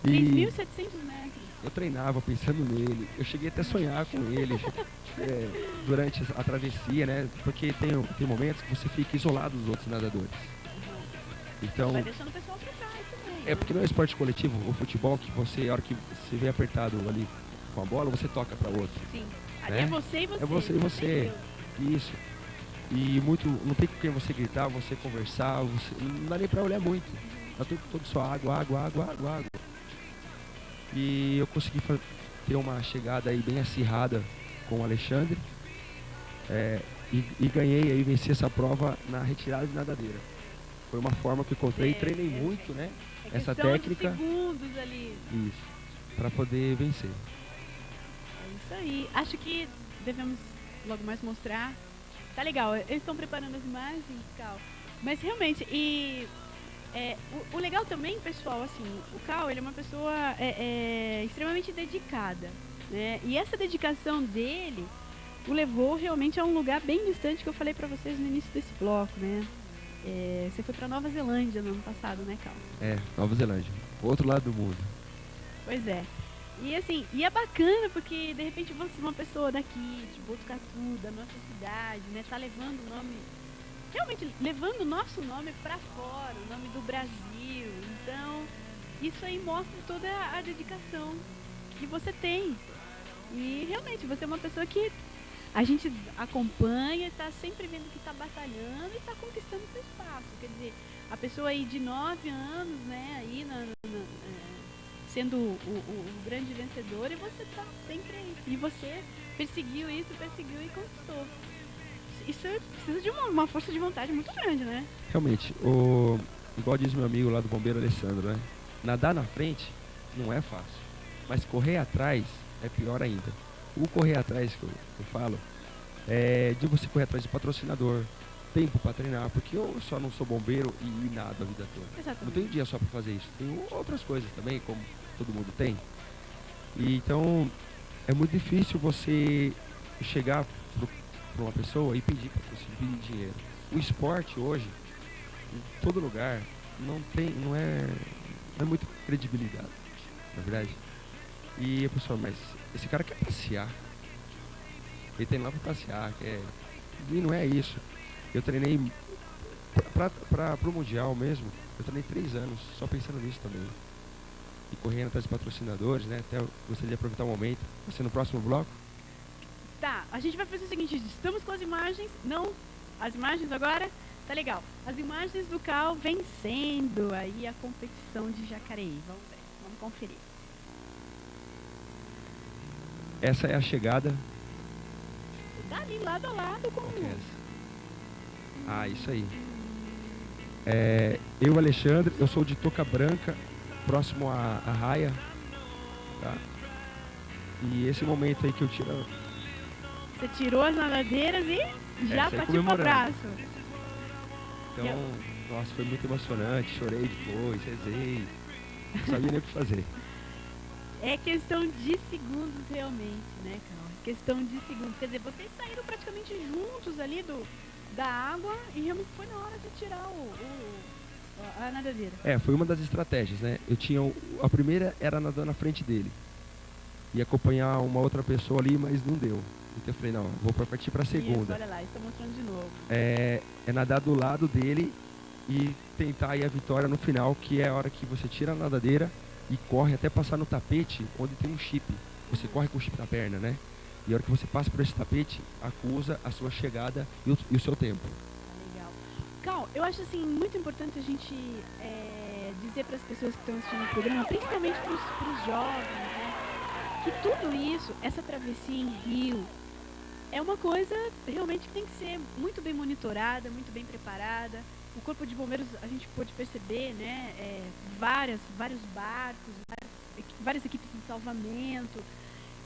J: 3.700 metros.
K: Eu treinava pensando nele, eu cheguei até a sonhar com ele durante a travessia, né? Porque tem momentos que você fica isolado dos outros nadadores. Então,
J: Vai deixando o pessoal pra trás também.
K: é porque não é esporte coletivo, o futebol, que você, a hora que você vê apertado ali com a bola, você toca para outro.
J: Sim. Ali
K: Né?
J: é você e você.
K: É você e você. Isso. E não tem com quem você gritar, você conversar, não dá nem para olhar muito. Tá tudo só água. E eu consegui ter uma chegada aí bem acirrada com o Alexandre. E ganhei aí, venci essa prova na retirada de nadadeira. Foi uma forma que eu encontrei, treinei muito, né? Essa técnica.
J: De segundos ali.
K: Isso. Para poder vencer.
J: É isso aí. Acho que devemos logo mais mostrar. Tá legal, eles estão preparando as imagens, Cal. Mas realmente, o legal também, pessoal, assim, o Cal, ele é uma pessoa extremamente dedicada, né? E essa dedicação dele o levou realmente a um lugar bem distante que eu falei pra vocês no início desse bloco, né? Você foi pra Nova Zelândia no ano passado, né, Cal?
K: Nova Zelândia. Outro lado do mundo.
J: Pois é. E assim, e é bacana porque de repente você, uma pessoa daqui, de Botucatu, da nossa cidade, né, tá levando o nome, realmente levando o nosso nome pra fora, o nome do Brasil. Então, isso aí mostra toda a dedicação que você tem. E realmente, você é uma pessoa que a gente acompanha, está sempre vendo que está batalhando e está conquistando seu espaço. Quer dizer, a pessoa aí de 9 anos, né, aí sendo o grande vencedor, e você está sempre aí. E você perseguiu e conquistou. isso precisa de uma força de vontade muito grande, né?
K: Realmente, igual diz meu amigo lá do bombeiro Alessandro, né? Nadar na frente não é fácil, mas correr atrás é pior ainda. O correr atrás que eu falo é de você correr atrás de patrocinador, tempo para treinar, porque eu só não sou bombeiro e nada a vida toda.
J: Exatamente.
K: Não tenho dia só para fazer isso, tenho outras coisas também, como todo mundo tem. E então é muito difícil você chegar para uma pessoa e pedir patrocínio, pedir dinheiro. O esporte hoje, em todo lugar, não é muita credibilidade, na verdade. E a pessoa, mas esse cara quer passear. Ele tem lá para passear, e não é isso. Eu treinei pro Mundial mesmo, eu treinei 3 anos, só pensando nisso também. E correndo atrás de patrocinadores, né? Até eu gostaria de aproveitar o momento. Você no próximo bloco?
J: Tá, a gente vai fazer o seguinte, estamos com as imagens, não, as imagens agora, tá legal. As imagens do Cal vencendo aí a competição de Jacareí, vamos ver, vamos conferir.
K: Essa é a chegada.
J: Tá ali lado a lado com o...
K: Ah, isso aí. Eu, Alexandre, eu sou de Toca Branca, próximo à raia. Tá? E esse momento aí que eu tiro...
J: Você tirou as nadadeiras e já partiu pro abraço.
K: Então, nossa, foi muito emocionante, chorei depois, rezei, não sabia nem o que fazer.
J: É questão de segundos realmente, né, Cal? Questão de segundos. Quer dizer, vocês saíram praticamente juntos ali da água e realmente foi na hora de tirar a nadadeira.
K: Foi uma das estratégias, né? A primeira era nadar na frente dele. E acompanhar uma outra pessoa ali, mas não deu. Então eu falei, não, vou partir para a segunda.
J: Isso, olha lá, está mostrando de novo.
K: É nadar do lado dele e tentar aí a vitória no final, que é a hora que você tira a nadadeira e corre até passar no tapete onde tem um chip. Você corre com o chip na perna, né? E a hora que você passa por esse tapete, acusa a sua chegada e o seu tempo.
J: Legal. Cal, eu acho assim muito importante a gente dizer para as pessoas que estão assistindo o programa, principalmente para os jovens, né? Que tudo isso, essa travessia em rio, é uma coisa realmente que tem que ser muito bem monitorada, muito bem preparada. O Corpo de Bombeiros, a gente pôde perceber, né, vários barcos, várias equipes de salvamento.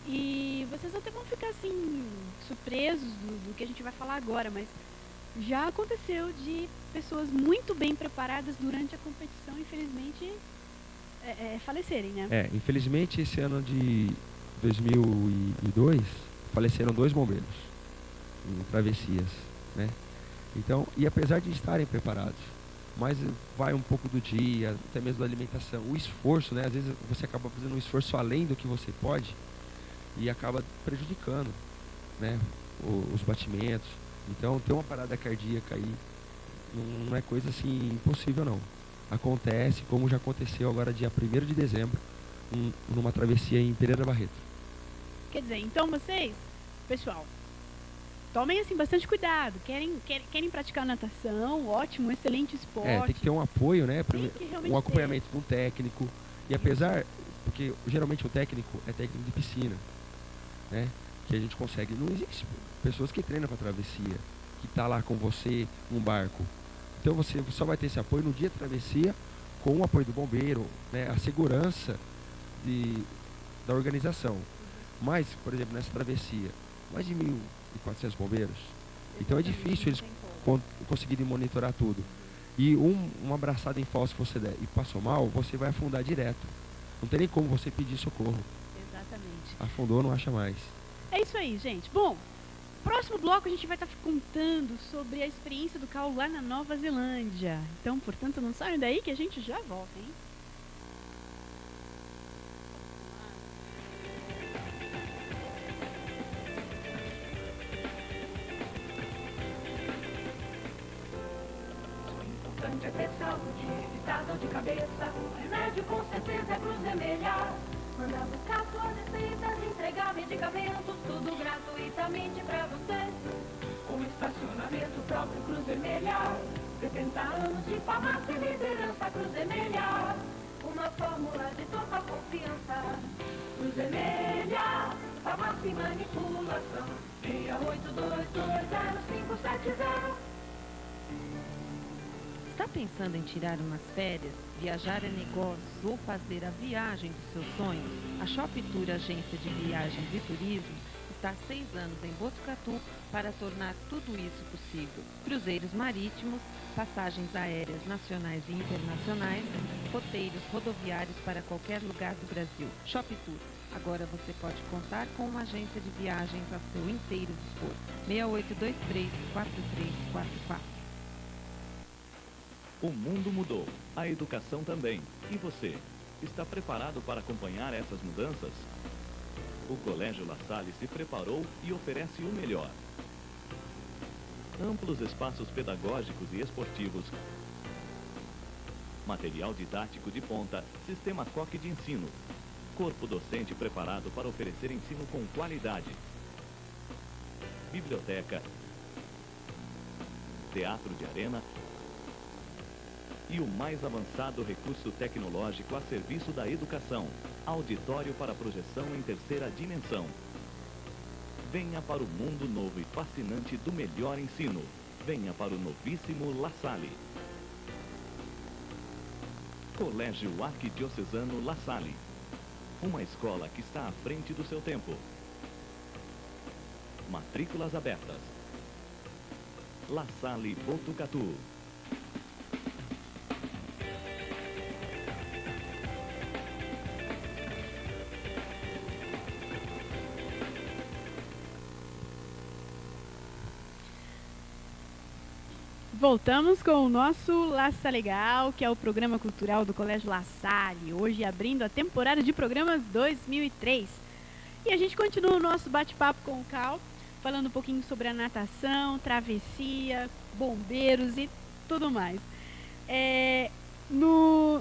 J: E vocês até vão ficar assim, surpresos do que a gente vai falar agora, mas já aconteceu de pessoas muito bem preparadas durante a competição, infelizmente, falecerem, né?
K: Infelizmente esse ano de 2002 faleceram 2 bombeiros em travessias, né? Então, e apesar de estarem preparados, mas vai um pouco do dia, até mesmo da alimentação, o esforço, né? Às vezes você acaba fazendo um esforço além do que você pode e acaba prejudicando, né? Os batimentos. Então, ter uma parada cardíaca aí não é coisa assim impossível, não. Acontece, como já aconteceu agora dia 1º de dezembro, numa travessia em Pereira Barreto.
J: Quer dizer, então vocês, pessoal, tomem assim bastante cuidado. Querem praticar natação, ótimo, excelente esporte.
K: Tem que ter um apoio, né? Um acompanhamento de um técnico. E apesar, porque geralmente o técnico é técnico de piscina, né? Que a gente consegue. Não existe pessoas que treinam para travessia, que tá lá com você num barco. Então você só vai ter esse apoio no dia de travessia, com o apoio do bombeiro, né? A segurança da organização. Mas, por exemplo, nessa travessia, mais de 1.400 bombeiros. Então é difícil eles conseguirem monitorar tudo. E uma abraçada em falso que você der e passou mal, você vai afundar direto. Não tem nem como você pedir socorro.
J: Exatamente.
K: Afundou, não acha mais.
J: É isso aí, gente. Bom, próximo bloco a gente vai estar contando sobre a experiência do Cal lá na Nova Zelândia. Então, portanto, não saiam daí que a gente já volta, hein?
L: É ter saúde, evitar dor de cabeça. O remédio com certeza é Cruz Vermelha. Manda buscar suas receitas, entregar medicamentos, tudo gratuitamente pra você. Com estacionamento próprio Cruz Vermelha. 70 anos de farmácia e liderança Cruz Vermelha. Uma fórmula de total confiança. Cruz Vermelha, farmácia e manipulação. 68220577. 770.
H: Está pensando em tirar umas férias, viajar a negócios ou fazer a viagem dos seus sonhos? A Shop Tour Agência de Viagens e Turismo está há 6 anos em Botucatu para tornar tudo isso possível. Cruzeiros marítimos, passagens aéreas nacionais e internacionais, roteiros rodoviários para qualquer lugar do Brasil. Shop Tour. Agora você pode contar com uma agência de viagens a seu inteiro dispor. 6823-4344.
M: O mundo mudou, a educação também. E você, está preparado para acompanhar essas mudanças? O Colégio La Salle se preparou e oferece o melhor. Amplos espaços pedagógicos e esportivos, material didático de ponta, sistema COC de ensino, corpo docente preparado para oferecer ensino com qualidade, biblioteca, teatro de arena e o mais avançado recurso tecnológico a serviço da educação, auditório para projeção em terceira dimensão. Venha para o mundo novo e fascinante do melhor ensino. Venha para o novíssimo La Salle. Colégio Arquidiocesano La Salle. Uma escola que está à frente do seu tempo. Matrículas abertas. La Salle Botucatu.
J: Voltamos com o nosso Laça Legal, que é o programa cultural do Colégio La Salle, hoje abrindo a temporada de programas 2003. E a gente continua o nosso bate-papo com o Cal, falando um pouquinho sobre a natação, travessia, bombeiros e tudo mais. No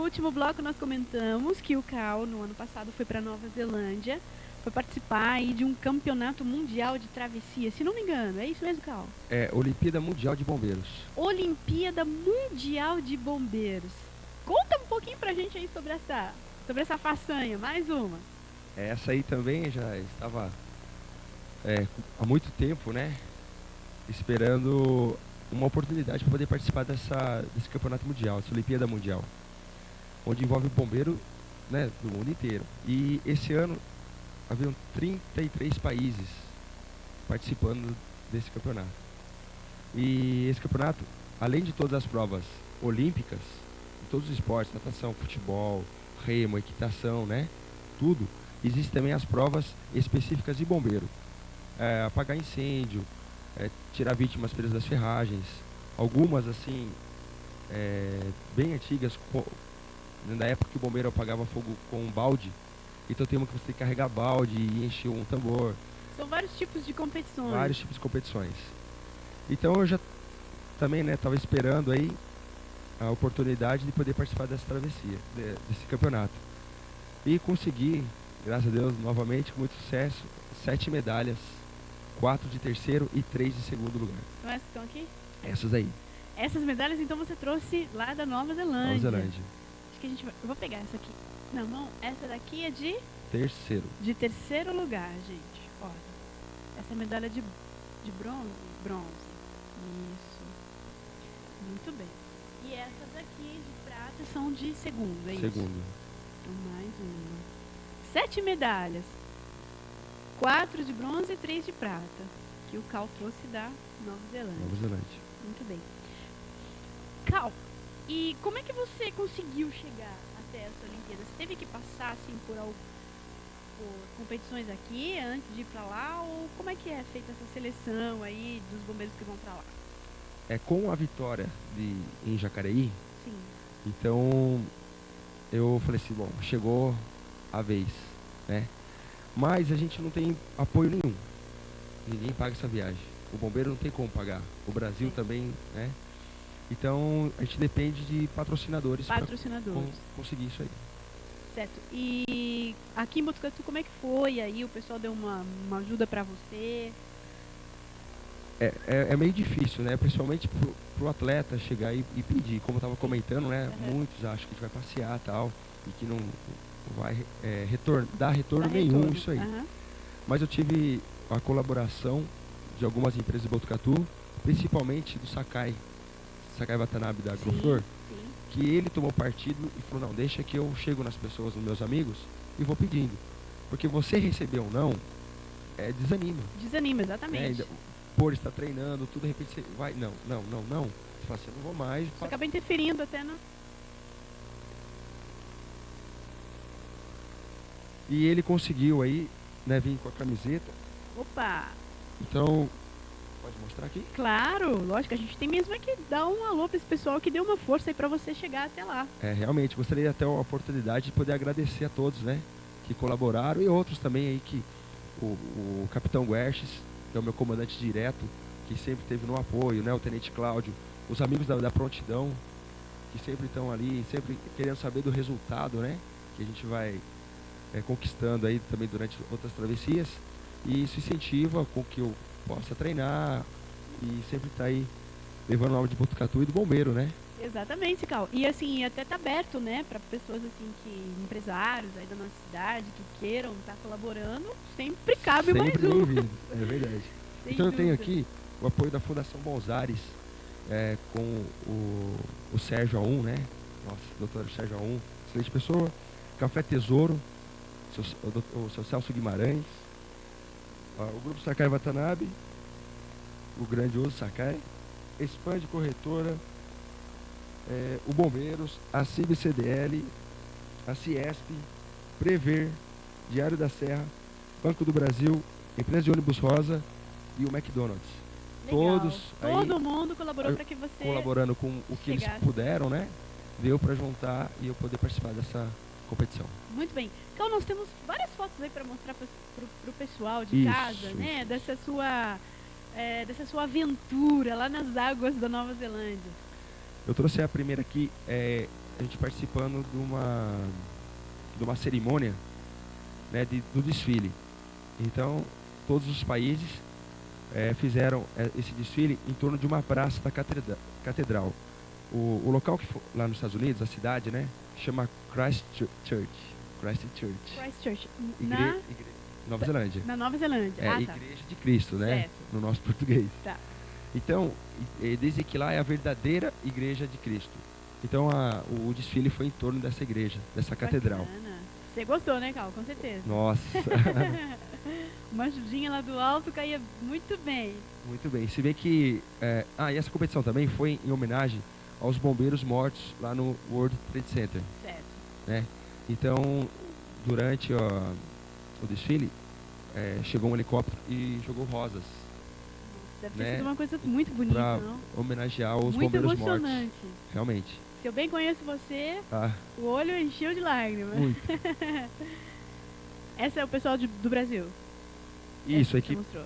J: último bloco nós comentamos que o Cal, no ano passado, foi para Nova Zelândia, foi participar aí de um campeonato mundial de travessia, se não me engano, é isso mesmo, Cal?
K: É, Olimpíada Mundial de Bombeiros.
J: Olimpíada Mundial de Bombeiros. Conta um pouquinho pra gente aí sobre essa façanha, mais uma.
K: Essa aí também já estava há muito tempo, né, esperando uma oportunidade para poder participar desse campeonato mundial, essa Olimpíada Mundial, onde envolve bombeiro, né, do mundo inteiro. E esse ano haviam 33 países participando desse campeonato. E esse campeonato, além de todas as provas olímpicas, de todos os esportes, natação, futebol, remo, equitação, né, tudo, existem também as provas específicas de bombeiro. Apagar incêndio, tirar vítimas presas das ferragens, algumas assim, bem antigas, na época que o bombeiro apagava fogo com um balde, então tem uma que você tem que carregar balde e encher um tambor.
J: São vários tipos de competições.
K: Vários tipos de competições. Então eu já também, né, estava esperando aí a oportunidade de poder participar dessa travessia, desse campeonato. E consegui, graças a Deus, novamente, com muito sucesso, 7 medalhas, 4 de terceiro e 3 de segundo lugar.
J: Então essas estão aqui?
K: Essas aí.
J: Essas medalhas, então, você trouxe lá da Nova Zelândia.
K: Nova Zelândia.
J: Acho que a gente vai... Eu vou pegar essa aqui. Não, essa daqui é de...
K: Terceiro.
J: De terceiro lugar, gente. Olha. Essa é medalha de bronze. Bronze. Isso. Muito bem. E essas aqui de prata são de segundo, é isso?
K: Segundo.
J: Então, mais uma. 7 medalhas. 4 de bronze e 3 de prata. Que o Cal trouxe da Nova Zelândia.
K: Nova Zelândia.
J: Muito bem. Cal, e como é que você conseguiu chegar até essa Olimpíada? Você teve que passar assim por competições aqui antes de ir pra lá? Ou como é que é feita essa seleção aí dos bombeiros que vão pra lá?
K: Com a vitória em Jacareí,
J: sim,
K: então eu falei assim, bom, chegou a vez, né? Mas a gente não tem apoio nenhum. Ninguém paga essa viagem. O bombeiro não tem como pagar. O Brasil também, né? Então a gente depende de patrocinadores para conseguir isso aí.
J: Certo. E aqui em Botucatu, como é que foi? Aí o pessoal deu uma ajuda para você?
K: É meio difícil, né? Principalmente pro atleta chegar e pedir. Como eu estava comentando, né? Muitos acham que a gente vai passear e tal, e que não vai dar retorno nenhum isso aí. Mas eu tive a colaboração de algumas empresas de Botucatu principalmente do Sakai Watanabe da Agroflor, que ele tomou partido e falou, não, deixa que eu chego nas pessoas, nos meus amigos, e vou pedindo. Porque você receber ou não, desanima.
J: Desanima, exatamente.
K: Por estar treinando, tudo, de repente você vai, não. Você fala assim, eu não vou mais.
J: Você acaba interferindo até no...
K: E ele conseguiu aí, né, vir com a camiseta.
J: Opa!
K: Então, pode mostrar aqui?
J: Claro, lógico, a gente tem mesmo que dar um alô para esse pessoal que deu uma força aí para você chegar até lá.
K: Realmente, gostaria de ter a oportunidade de poder agradecer a todos, né, que colaboraram, e outros também aí que o Capitão Guerches, que é o meu comandante direto, que sempre esteve no apoio, né, o Tenente Cláudio, os amigos da Prontidão, que sempre estão ali, sempre querendo saber do resultado, né, que a gente vai conquistando aí também durante outras travessias, e isso incentiva com que eu possa treinar e sempre estar aí levando o nome de Botucatu e do bombeiro, né?
J: Exatamente, Cal. E assim, até tá aberto, né, para pessoas assim empresários aí da nossa cidade que queiram estar colaborando, sempre cabe mais
K: sempre
J: um.
K: bem-vindo, é verdade. Então eu tenho aqui o apoio da Fundação Bolzares, com o Sérgio A1, né? Nossa, doutor Sérgio A1, excelente pessoa. Café Tesouro, o seu Celso Guimarães, o Grupo Sakai Watanabe, o grandioso Sakai, Expande Corretora, o Bombeiros, a CIB-CDL, a Ciesp, Prever, Diário da Serra, Banco do Brasil, Empresa de Ônibus Rosa e o McDonald's.
J: Legal.
K: Todo
J: mundo colaborou para que você
K: colaborando com o que eles puderam, né? Deu para juntar e eu poder participar dessa competição.
J: Muito bem. Então nós temos várias fotos aí para mostrar para o pessoal de casa, né? Dessa sua aventura lá nas águas da Nova Zelândia.
K: Eu trouxe a primeira aqui, a gente participando de uma cerimônia, né, do desfile. Então, todos os países fizeram esse desfile em torno de uma praça da catedral. O local que foi lá nos Estados Unidos, a cidade, né, chama Christchurch. Nova Zelândia.
J: Na Nova Zelândia.
K: Igreja de Cristo, né?
J: Certo.
K: No nosso português.
J: Tá.
K: Então, desde que lá é a verdadeira Igreja de Cristo. Então, o desfile foi em torno dessa igreja, dessa catedral.
J: Você gostou, né, Cal? Com certeza.
K: Nossa.
J: Uma ajudinha lá do alto caía muito bem.
K: Muito bem. Se vê que... e essa competição também foi em homenagem aos bombeiros mortos lá no World Trade Center.
J: Certo.
K: Né? Então, durante o desfile, chegou um helicóptero e jogou rosas.
J: Deve ter sido uma coisa muito bonita,
K: pra
J: não?
K: homenagear os
J: muito
K: bombeiros
J: emocionante.
K: mortos. Realmente.
J: Se eu bem conheço você, o olho encheu de lágrimas.
K: Muito.
J: Essa é o pessoal do Brasil.
K: Isso, a equipe.
J: Mostrou.